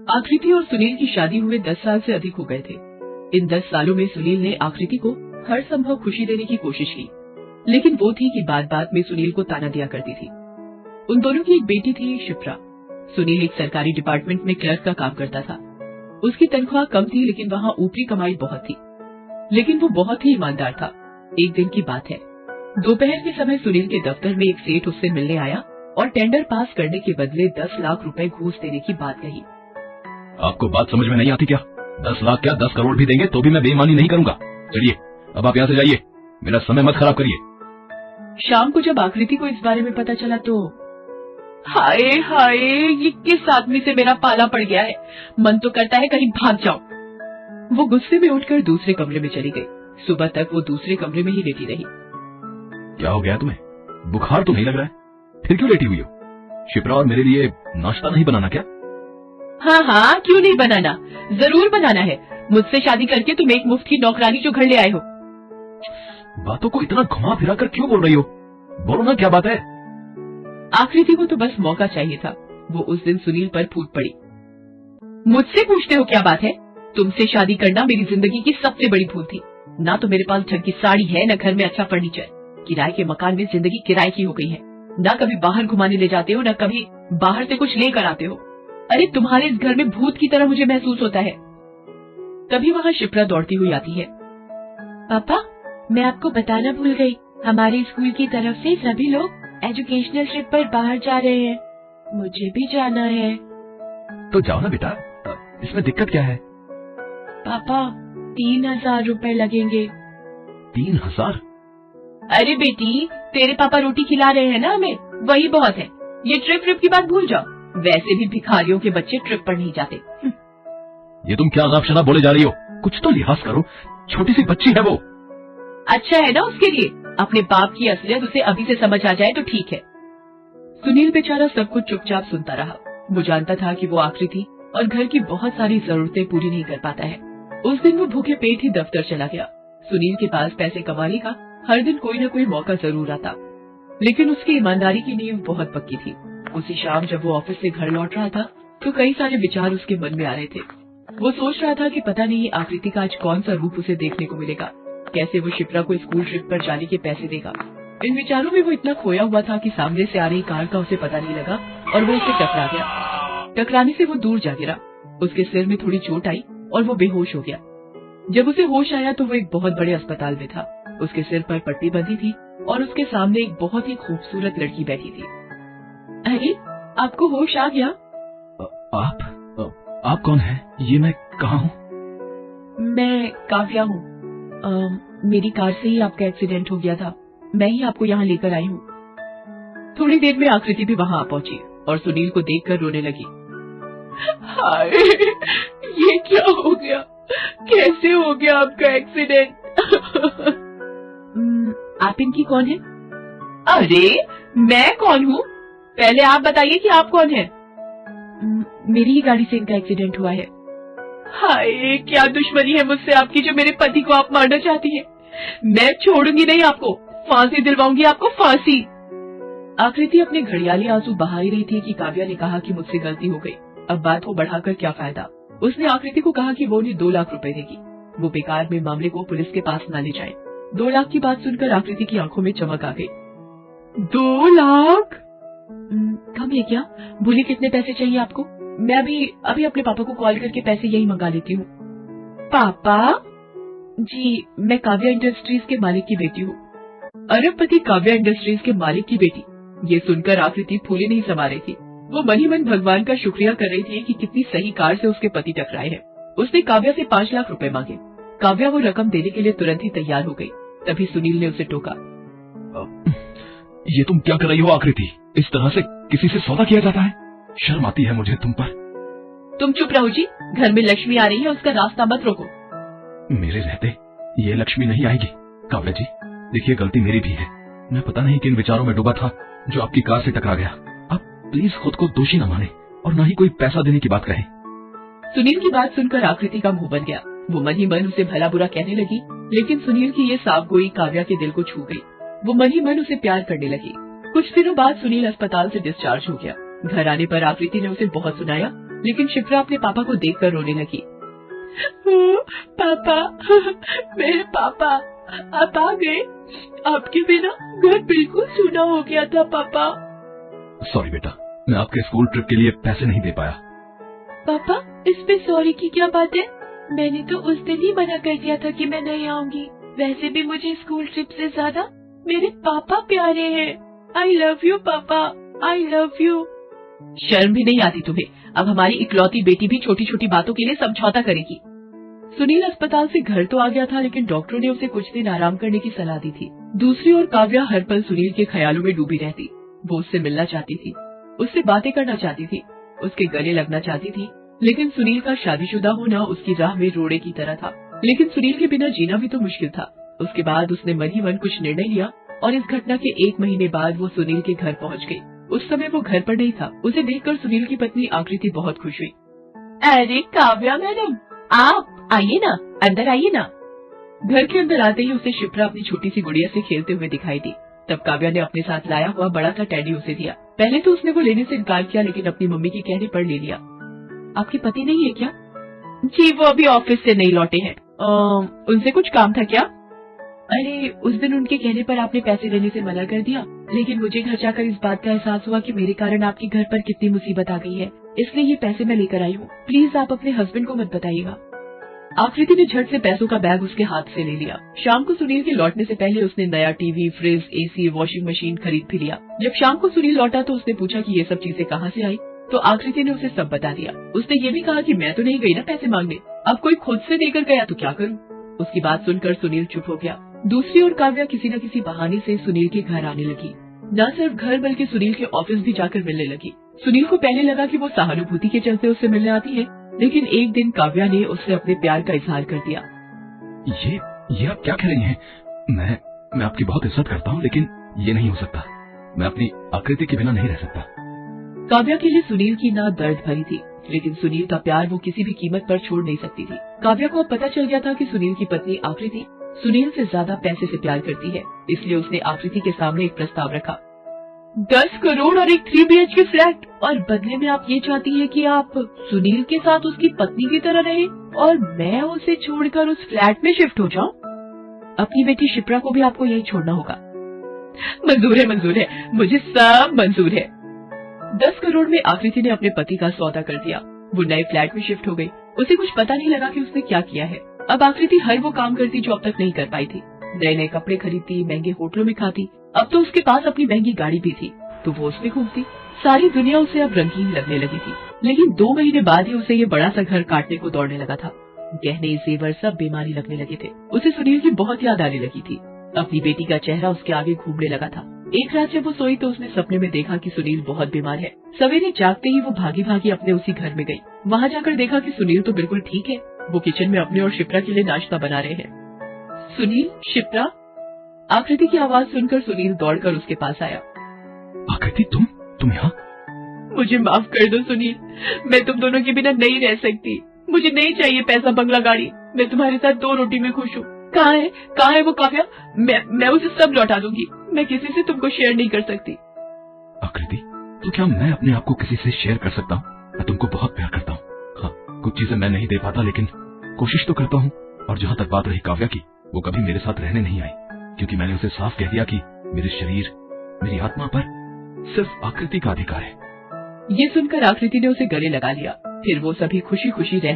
आकृति और सुनील की शादी हुए 10 साल से अधिक हो गए थे। इन 10 सालों में सुनील ने आकृति को हर संभव खुशी देने की कोशिश की, लेकिन वो थी कि बात बात में सुनील को ताना दिया करती थी। उन दोनों की एक बेटी थी, शिप्रा। सुनील एक सरकारी डिपार्टमेंट में क्लर्क का काम करता था। उसकी तनख्वाह कम थी, लेकिन वहाँ ऊपरी कमाई बहुत थी। लेकिन वो बहुत ही ईमानदार था। एक दिन की बात है, दोपहर के समय सुनील के दफ्तर में एक सेठ उससे मिलने आया और टेंडर पास करने के बदले 10 लाख रुपए घूस देने की बात कही। आपको बात समझ में नहीं आती क्या? 10 लाख क्या 10 करोड़ भी देंगे तो भी मैं बेईमानी नहीं करूंगा। चलिए अब आप यहाँ से जाइए, मेरा समय मत खराब करिए। शाम को जब आकृति को इस बारे में पता चला तो हाय हाय, ये किस आदमी से मेरा पाला पड़ गया है। मन तो करता है कहीं भाग जाऊं। वो गुस्से में उठकर दूसरे कमरे में चली गई। सुबह तक वो दूसरे कमरे में ही लेटी रही। क्या हो गया तुम्हें? बुखार तो नहीं लग रहा है? फिर क्यों लेटी हुई हो? शिप्रा और मेरे लिए नाश्ता नहीं बनाना क्या? हाँ, क्यों नहीं बनाना, जरूर बनाना है। मुझसे शादी करके तुम एक मुफ्त की नौकरानी जो घर ले आए हो। बातों को इतना घुमा फिरा कर क्यों बोल रही हो? बोलो ना, क्या बात है? आकृति को तो बस मौका चाहिए था। वो उस दिन सुनील पर फूट पड़ी। मुझसे पूछते हो क्या बात है? तुमसे शादी करना मेरी जिंदगी की सबसे बड़ी भूल थी। ना तो मेरे पास ढंग की साड़ी है, न घर में अच्छा फर्नीचर। किराए के मकान में जिंदगी किराए की हो गई है। ना कभी बाहर घुमाने ले जाते हो, न कभी बाहर से कुछ लेकर आते हो। अरे तुम्हारे इस घर में भूत की तरह मुझे महसूस होता है। तभी वहाँ शिप्रा दौड़ती हुई आती है। पापा, मैं आपको बताना भूल गई, हमारे स्कूल की तरफ से सभी लोग एजुकेशनल ट्रिप पर बाहर जा रहे हैं। मुझे भी जाना है। तो जाओ ना बेटा, इसमें दिक्कत क्या है? पापा, 3,000 रुपए लगेंगे। 3,000? अरे बेटी, तेरे पापा रोटी खिला रहे हैं ना हमें, वही बहुत है। ये ट्रिप की बात भूल जाओ। वैसे भी भिखारियों के बच्चे ट्रिप पर नहीं जाते। ये तुम क्या अनाप शनाप बोले जा रही हो? कुछ तो लिहाज करो, छोटी सी बच्ची है वो। अच्छा है ना उसके लिए, अपने बाप की असलियत उसे अभी से समझ आ जाए तो ठीक है। सुनील बेचारा सब कुछ चुपचाप सुनता रहा। वो जानता था कि वो आकृति और घर की बहुत सारी जरूरतें पूरी नहीं कर पाता है। उस दिन वो भूखे पेट ही दफ्तर चला गया। सुनील के पास पैसे कमाने का हर दिन कोई न कोई मौका जरूर आता, लेकिन उसकी ईमानदारी की नींव बहुत पक्की थी। उसी शाम जब वो ऑफिस से घर लौट रहा था तो कई सारे विचार उसके मन में आ रहे थे। वो सोच रहा था कि पता नहीं आकृति का आज कौन सा रूप उसे देखने को मिलेगा, कैसे वो शिप्रा को स्कूल ट्रिप पर जाने के पैसे देगा। इन विचारों में वो इतना खोया हुआ था कि सामने से आ रही कार का उसे पता नहीं लगा और वो उससे टकरा गया। टकराने से वो दूर जा गिरा। उसके सिर में थोड़ी चोट आई और वो बेहोश हो गया। जब उसे होश आया तो वो एक बहुत बड़े अस्पताल में था। उसके सिर पर पट्टी बंधी थी और उसके सामने एक बहुत ही खूबसूरत लड़की बैठी थी। अरे, आपको होश आ गया? आप कौन है? ये मैं कहाँ हूँ? मैं काव्या हूँ। मेरी कार से ही आपका एक्सीडेंट हो गया था। मैं ही आपको यहाँ लेकर आई हूँ। थोड़ी देर में आकृति भी वहाँ आ पहुंची और सुनील को देखकर रोने लगी। हाय, ये क्या हो गया? कैसे हो गया आपका एक्सीडेंट? आप इनकी कौन है? अरे, मैं कौन हूँ? पहले आप बताइए कि आप कौन है? मेरी ही गाड़ी से इनका एक्सीडेंट हुआ है। हाय, क्या दुश्मनी है मुझसे आपकी जो मेरे पति को आप मारना चाहती है? मैं छोड़ूंगी नहीं आपको, फांसी दिलवाऊंगी आपको, फांसी। आकृति अपने घड़ियाली आंसू बहा ही रही थी कि काव्या ने कहा कि मुझसे गलती हो गई। अब बात को बढ़ाकर क्या फायदा। उसने आकृति को कहा कि वो उन्हें 2 लाख रुपए देगी। वो बेकार में मामले को पुलिस के पास न ले जाए। 2 लाख की बात सुनकर आकृति की आंखों में चमक आ गई। 2 लाख? कम है क्या? बोलिए कितने पैसे चाहिए आपको? मैं अभी अपने पापा को कॉल करके पैसे यही मंगा लेती हूँ। पापा जी, मैं काव्या इंडस्ट्रीज के मालिक की बेटी हूँ। अरबपति काव्या इंडस्ट्रीज के मालिक की बेटी? ये सुनकर आकृति फूले नहीं समा रही थी। वो मन ही मन भगवान का शुक्रिया कर रही थी कि कितनी सही कार से उसके पति टकराए हैं। उसने काव्या से 5 लाख रुपए मांगे। काव्या वो रकम देने के लिए तुरंत ही तैयार हो गई। तभी सुनील ने उसे टोका। ये तुम क्या कर रही हो आकृति? इस तरह से किसी से सौदा किया जाता है? शर्म आती है मुझे तुम पर। तुम चुप रहो जी, घर में लक्ष्मी आ रही है, उसका रास्ता मत रोको। मेरे रहते ये लक्ष्मी नहीं आएगी। काव्या जी, देखिए गलती मेरी भी है। मैं पता नहीं किन विचारों में डूबा था जो आपकी कार से टकरा गया। आप प्लीज खुद को दोषी न माने और न ही कोई पैसा देने की बात कहें। सुनील की बात सुनकर आकृति का मुंह बन गया। वो मन ही मन उसे भला बुरा कहने लगी, लेकिन सुनील की ये साफ गोई काव्या के दिल को छू गई। वो मन ही मन उसे प्यार करने लगी। कुछ दिनों बाद सुनील अस्पताल से डिस्चार्ज हो गया। घर आने पर आकृति ने उसे बहुत सुनाया लेकिन शिप्रा अपने पापा को देखकर रोने लगी। पापा, मेरे पापा, आप आ गए। आपके बिना घर बिल्कुल सूना हो गया था पापा। सॉरी बेटा, मैं आपके स्कूल ट्रिप के लिए पैसे नहीं दे पाया। पापा, इस पे सॉरी की क्या बात है? मैंने तो उस दिन ही मना कर दिया था कि मैं नहीं आऊंगी। वैसे भी मुझे स्कूल ट्रिप से ज्यादा मेरे पापा प्यारे हैं। आई लव यू पापा, आई लव यू। शर्म भी नहीं आती तुम्हें? अब हमारी इकलौती बेटी भी छोटी छोटी बातों के लिए समझौता करेगी। सुनील अस्पताल से घर तो आ गया था, लेकिन डॉक्टरों ने उसे कुछ दिन आराम करने की सलाह दी थी। दूसरी ओर काव्या हर पल सुनील के ख्यालों में डूबी रहती। वो उससे मिलना चाहती थी, उससे बातें करना चाहती थी, उसके गले लगना चाहती थी, लेकिन सुनील का शादीशुदा होना उसकी राह में रोड़े की तरह था। लेकिन सुनील के बिना जीना भी तो मुश्किल था। उसके बाद उसने मन ही मन कुछ निर्णय लिया और इस घटना के 1 महीने बाद वो सुनील के घर पहुंच गई। उस समय वो घर पर नहीं था। उसे देखकर सुनील की पत्नी आकृति बहुत खुश हुई। अरे काव्या मैडम, आप आइए ना, अंदर आइए ना। घर के अंदर आते ही उसे शिप्रा अपनी छोटी सी गुड़िया से खेलते हुए दिखाई दी। तब काव्या ने अपने साथ लाया हुआ बड़ा सा टेडी उसे दिया। पहले तो उसने वो लेने से इनकार किया, लेकिन अपनी मम्मी के कहने पर ले लिया। आपके पति नहीं है क्या? जी, वो अभी ऑफिस से नहीं लौटे हैं। उनसे कुछ काम था क्या? अरे, उस दिन उनके कहने पर आपने पैसे लेने से मना कर दिया, लेकिन मुझे घर जाकर इस बात का एहसास हुआ कि मेरे कारण आपके घर पर कितनी मुसीबत आ गई है, इसलिए ये पैसे मैं लेकर आई हूँ। प्लीज आप अपने हस्बैंड को मत बताइएगा। आकृति ने झट से पैसों का बैग उसके हाथ से ले लिया। शाम को सुनील के लौटने से पहले उसने नया TV, fridge, AC, washing machine खरीद भी लिया। जब शाम को सुनील लौटा तो उसने पूछा कि ये सब चीजें कहाँ से आई, तो आकृति ने उसे सब बता दिया। उसने ये भी कहा कि मैं तो नहीं गई ना पैसे मांगने, अब कोई खुद से देकर गया तो क्या करूँ। उसकी बात सुनकर सुनील चुप हो गया। दूसरी ओर काव्या किसी न किसी बहाने से सुनील के घर आने लगी। न सिर्फ घर बल्कि सुनील के ऑफिस भी जाकर मिलने लगी। सुनील को पहले लगा कि वो सहानुभूति के चलते उससे मिलने आती है, लेकिन एक दिन काव्या ने उससे अपने प्यार का इजहार कर दिया। ये आप क्या कह रही हैं? मैं आपकी बहुत इज्जत करता हूँ, लेकिन ये नहीं हो सकता। मैं अपनी आकृति के बिना नहीं रह सकता। काव्या के लिए सुनील की नात दर्द भरी थी, लेकिन सुनील का प्यार वो किसी भी कीमत पर छोड़ नहीं सकती थी। काव्या को अब पता चल गया था कि सुनील की पत्नी आकृति सुनील से ज्यादा पैसे से प्यार करती है, इसलिए उसने आकृति के सामने एक प्रस्ताव रखा। 10 करोड़ और एक 3 BHK फ्लैट, और बदले में आप ये चाहती हैं कि आप सुनील के साथ उसकी पत्नी की तरह रहे और मैं उसे छोड़कर उस फ्लैट में शिफ्ट हो जाऊं? अपनी बेटी शिप्रा को भी आपको यही छोड़ना होगा। मंजूर है, मुझे सब मंजूर है। 10 करोड़ में आकृति ने अपने पति का सौदा कर दिया। वो नए फ्लैट में शिफ्ट हो गई। उसे कुछ पता नहीं लगा कि उसने क्या किया है। अब आकृति हर वो काम करती जो अब तक नहीं कर पाई थी। नए नए कपड़े खरीदती, महंगे होटलों में खाती। अब तो उसके पास अपनी महंगी गाड़ी भी थी, तो वो उसमें घूमती। सारी दुनिया उसे अब रंगीन लगने लगी थी। लेकिन 2 महीने बाद ही उसे ये बड़ा सा घर काटने को दौड़ने लगा था। गहने, जेवर सब बीमारी लगने लगे थे। उसे सुनील की बहुत याद आने लगी थी। अपनी बेटी का चेहरा उसके आगे घूमने लगा था। एक रात जब वो सोई तो उसने सपने में देखा कि सुनील बहुत बीमार है। सवेरे जागते ही वो भागी भागी अपने उसी घर में गई। वहाँ जाकर देखा कि सुनील तो बिल्कुल ठीक है। वो किचन में अपने और शिप्रा के लिए नाश्ता बना रहे हैं। सुनील, शिप्रा। आकृति की आवाज सुनकर सुनील दौड़कर उसके पास आया। आकृति, तुम यहाँ? मुझे माफ कर दो सुनील, मैं तुम दोनों के बिना नहीं रह सकती। मुझे नहीं चाहिए पैसा, बंगला, गाड़ी। मैं तुम्हारे साथ 2 रोटी में खुश हूँ। कहाँ है वो काव्या? मैं उसे सब लौटा दूंगी। मैं किसी से तुमको शेयर नहीं कर सकती। आकृति, तो क्या मैं अपने आप को किसी से शेयर कर सकता हूँ? मैं तुमको बहुत प्यार करता हूँ। हाँ, कुछ चीजें मैं नहीं दे पाता, लेकिन कोशिश तो करता हूँ। और जहाँ तक बात रही काव्या की, वो कभी मेरे साथ रहने नहीं आई, क्योंकि मैंने उसे साफ कह दिया कि मेरे शरीर, मेरी आत्मा पर सिर्फ आकृति का अधिकार है। ये सुनकर आकृति ने उसे गले लगा लिया। फिर वो सभी खुशी खुशी रहने